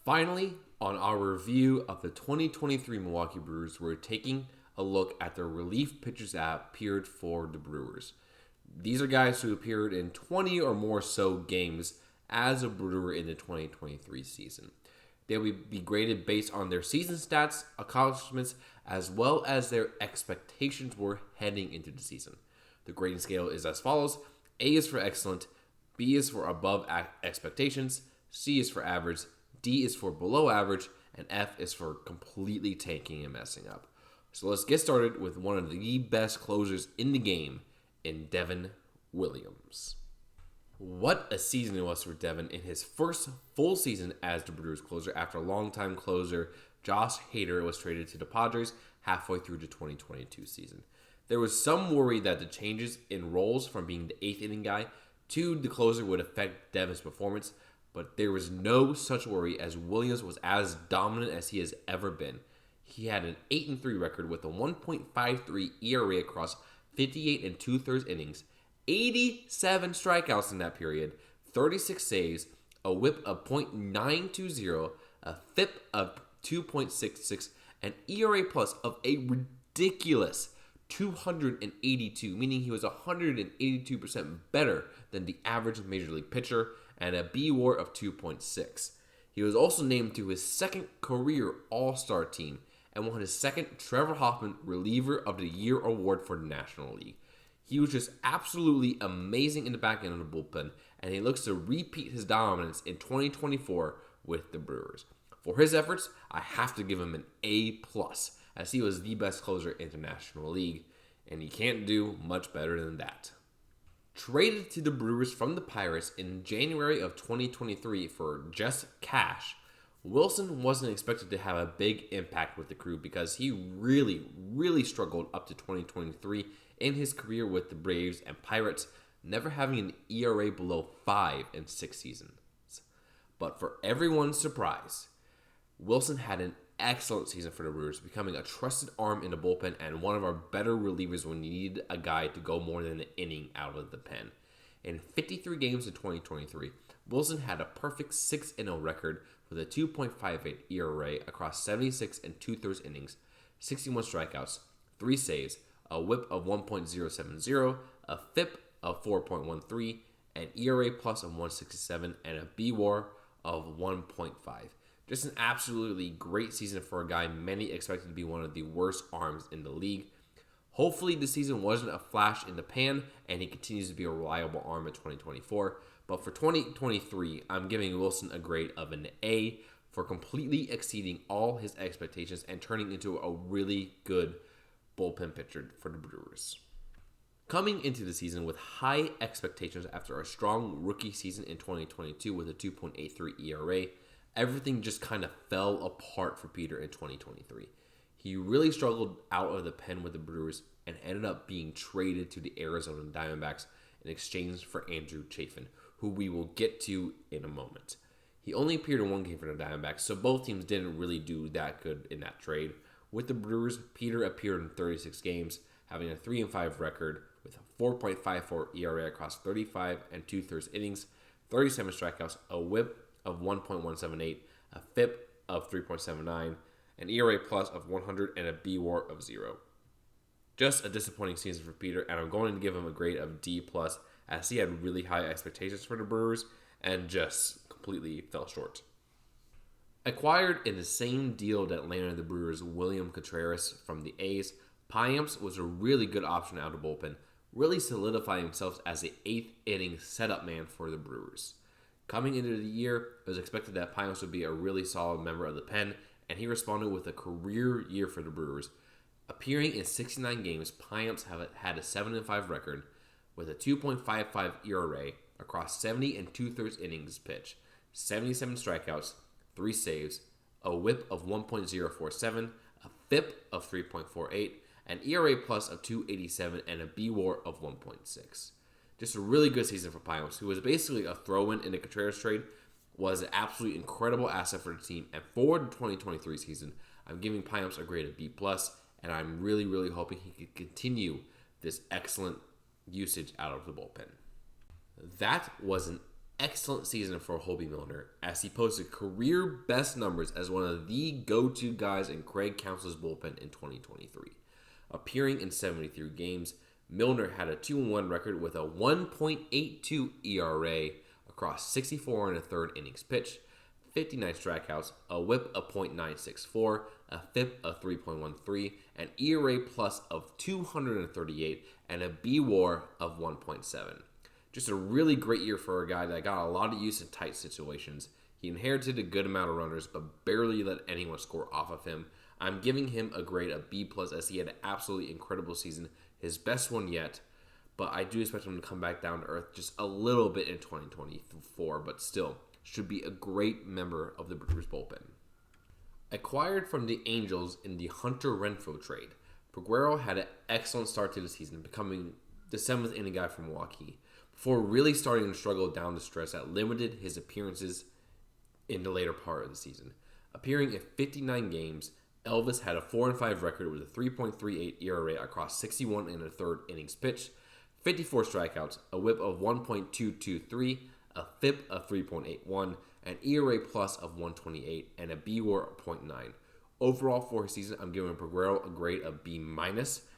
Finally, on our review of the 2023 Milwaukee Brewers, we're taking a look at the relief pitchers that appeared for the Brewers. These are guys who appeared in 20 or more so games as a Brewer in the 2023 season. They will be graded based on their season stats, accomplishments, as well as their expectations were heading into the season. The grading scale is as follows. A is for excellent, B is for above expectations, C is for average, D is for below average, and F is for completely tanking and messing up. So let's get started with one of the best closers in the game, in Devin Williams. What a season it was for Devin in his first full season as the Brewers closer after longtime closer Josh Hader was traded to the Padres halfway through the 2022 season. There was some worry that the changes in roles from being the eighth inning guy to the closer would affect Devin's performance, but there was no such worry as Williams was as dominant as he has ever been. He had an 8-3 record with a 1.53 ERA across 58 and 2/3 innings, 87 strikeouts in that period, 36 saves, a whip of .920, a FIP of 2.66, an ERA plus of a ridiculous 282, meaning he was 182% better than the average major league pitcher, and a B-WAR of 2.6. He was also named to his second career All-Star team and won his second Trevor Hoffman Reliever of the Year award for the National League. He was just absolutely amazing in the back end of the bullpen, and he looks to repeat his dominance in 2024 with the Brewers. For his efforts, I have to give him an A+, as he was the best closer in the National League, and he can't do much better than that. Traded to the Brewers from the Pirates in January of 2023 for just cash, Wilson wasn't expected to have a big impact with the crew because he really struggled up to 2023 in his career with the Braves and Pirates, never having an ERA below 5 in 6 seasons. But for everyone's surprise, Wilson had an excellent season for the Brewers, becoming a trusted arm in the bullpen and one of our better relievers when you need a guy to go more than an inning out of the pen. In 53 games in 2023, Wilson had a perfect 6-0 record with a 2.58 ERA across 76 and 2/3 innings, 61 strikeouts, 3 saves, a whip of 1.070, a FIP of 4.13, an ERA plus of 167, and a B-WAR of 1.5. Just an absolutely great season for a guy many expected to be one of the worst arms in the league. Hopefully the season wasn't a flash in the pan and he continues to be a reliable arm in 2024. But for 2023, I'm giving Wilson a grade of an A for completely exceeding all his expectations and turning into a really good bullpen pitcher for the Brewers. Coming into the season with high expectations after a strong rookie season in 2022 with a 2.83 ERA, everything just kind of fell apart for Peter in 2023. He really struggled out of the pen with the Brewers and ended up being traded to the Arizona Diamondbacks in exchange for Andrew Chafin, who we will get to in a moment. He only appeared in one game for the Diamondbacks, so both teams didn't really do that good in that trade. With the Brewers, Peter appeared in 36 games, having a 3-5 record with a 4.54 ERA across 35 and 2/3 innings, 37 strikeouts, a whip of 1.178, a FIP of 3.79, an ERA plus of 100, and a B-WAR of 0. Just a disappointing season for Peter, and I'm going to give him a grade of D+, as he had really high expectations for the Brewers and just completely fell short. Acquired in the same deal that landed the Brewers William Contreras from the A's, Payamps was a really good option out of the bullpen, really solidifying himself as the 8th inning setup man for the Brewers. Coming into the year, it was expected that Payamps would be a really solid member of the pen, and he responded with a career year for the Brewers. Appearing in 69 games, Payamps had a 7-5 record with a 2.55 ERA across 70 and 2/3 innings pitched, 77 strikeouts, 3 saves, a whip of 1.047, a FIP of 3.48, an ERA plus of 2.87, and a B-WAR of 1.6. Just a really good season for Payamps, who was basically a throw-in the Contreras trade, was an absolutely incredible asset for the team. And for the 2023 season, I'm giving Payamps a grade of B+, and I'm really hoping he can continue this excellent usage out of the bullpen. That was an excellent season for Hobie Milner as he posted career best numbers as one of the go-to guys in Craig Counsell's bullpen in 2023. Appearing in 73 games, Milner had a 2-1 record with a 1.82 ERA across 64 and a third innings pitched, 59 strikeouts, a whip of .964, a FIP of 3.13, an ERA plus of 238, and a B-WAR of 1.7. Just a really great year for a guy that got a lot of use in tight situations. He inherited a good amount of runners, but barely let anyone score off of him. I'm giving him a grade of B+, as he had an absolutely incredible season, his best one yet, but I do expect him to come back down to earth just a little bit in 2024, but still, should be a great member of the Brewers bullpen. Acquired from the Angels in the Hunter Renfroe trade, Peguero had an excellent start to the season, becoming the 7th inning guy from Milwaukee, before really starting to struggle down the stretch that limited his appearances in the later part of the season. Appearing in 59 games, Elvis had a 4-5 record with a 3.38 ERA across 61 and a third innings pitched, 54 strikeouts, a whip of 1.223, a FIP of 3.81, an ERA plus of 128, and a B-WAR of .9. Overall for his season, I'm giving Peguero a grade of B-,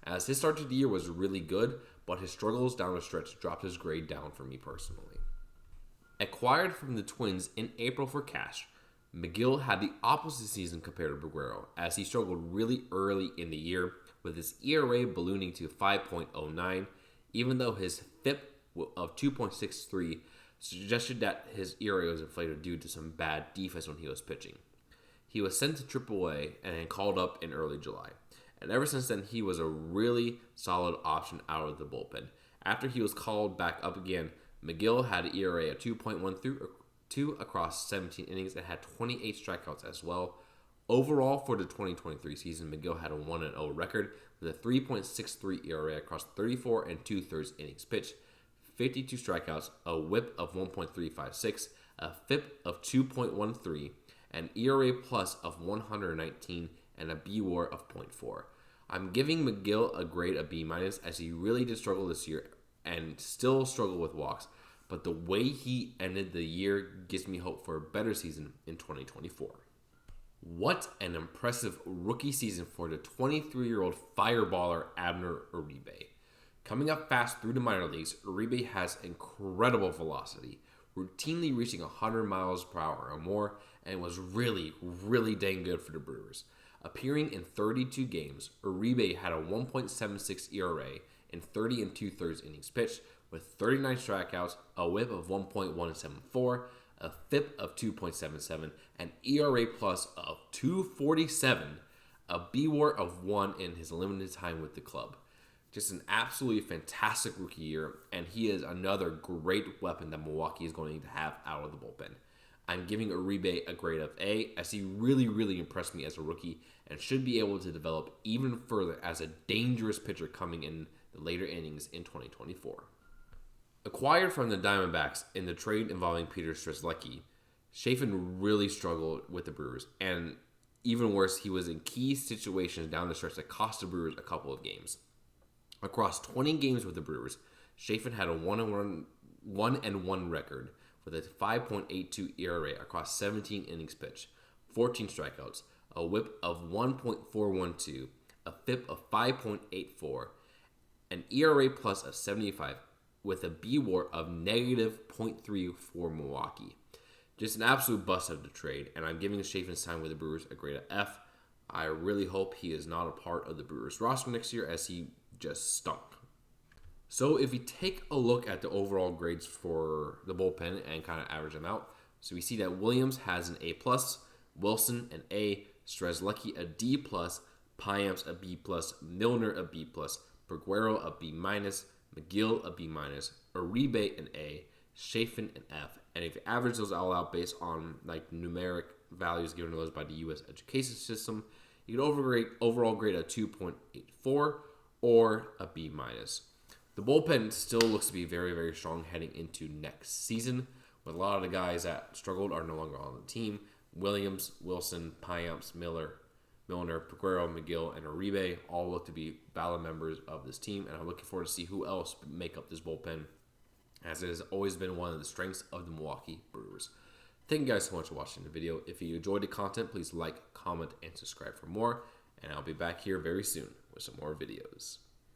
as his start to the year was really good, but his struggles down the stretch dropped his grade down for me personally. Acquired from the Twins in April for cash, McGill had the opposite season compared to Peguero, as he struggled really early in the year, with his ERA ballooning to 5.09, even though his FIP of 2.63 suggested that his ERA was inflated due to some bad defense when he was pitching. He was sent to AAA and then called up in early July, and ever since then he was a really solid option out of the bullpen. After he was called back up again, McGill had an ERA of 2.13 across 17 innings and had 28 strikeouts as well. Overall, for the 2023 season, McGill had a 1-0 record with a 3.63 ERA across 34 and 2/3 innings pitched, 52 strikeouts, a whip of 1.356, a FIP of 2.13, an ERA plus of 119, and a B-WAR of .4. I'm giving McGill a grade of B-, as he really did struggle this year and still struggle with walks, but the way he ended the year gives me hope for a better season in 2024. What an impressive rookie season for the 23-year-old fireballer Abner Uribe. Coming up fast through the minor leagues, Uribe has incredible velocity, routinely reaching 100 miles per hour or more, and was really, really dang good for the Brewers. Appearing in 32 games, Uribe had a 1.76 ERA in 30 and 2/3 innings pitched, with 39 strikeouts, a whip of 1.174, a FIP of 2.77, an ERA plus of 247, a B-WAR of 1 in his limited time with the club. Just an absolutely fantastic rookie year, and he is another great weapon that Milwaukee is going to have out of the bullpen. I'm giving Uribe a grade of A, as he really, really impressed me as a rookie and should be able to develop even further as a dangerous pitcher coming in the later innings in 2024. Acquired from the Diamondbacks in the trade involving Peter Strzelecki, Chafin really struggled with the Brewers, and even worse, he was in key situations down the stretch that cost the Brewers a couple of games. Across 20 games with the Brewers, Chafin had a 1-1 record with a 5.82 ERA across 17 innings pitched, 14 strikeouts, a whip of 1.412, a FIP of 5.84, an ERA plus of 75, with a B-WAR of negative .3 for Milwaukee. Just an absolute bust of the trade, and I'm giving Chafin's time with the Brewers a grade of F. I really hope he is not a part of the Brewers roster next year, as he just stunk. So if we take a look at the overall grades for the bullpen and kind of average them out, so we see that Williams has an A+, Wilson an A, Strzelecki a D+, Payamps a B+, Milner a B+, Peguero a B-, McGill a B-, Uribe an A, Chafin an F. And if you average those all out based on like numeric values given to those by the U.S. education system, you can overall grade a 2.84 or a B-. The bullpen still looks to be very, very strong heading into next season, with a lot of the guys that struggled are no longer on the team. Williams, Wilson, Payamps, Milner, Peguero, McGill, and Uribe all look to be valid members of this team, and I'm looking forward to see who else make up this bullpen as it has always been one of the strengths of the Milwaukee Brewers. Thank you guys so much for watching the video. If you enjoyed the content, please like, comment, and subscribe for more. And I'll be back here very soon with some more videos.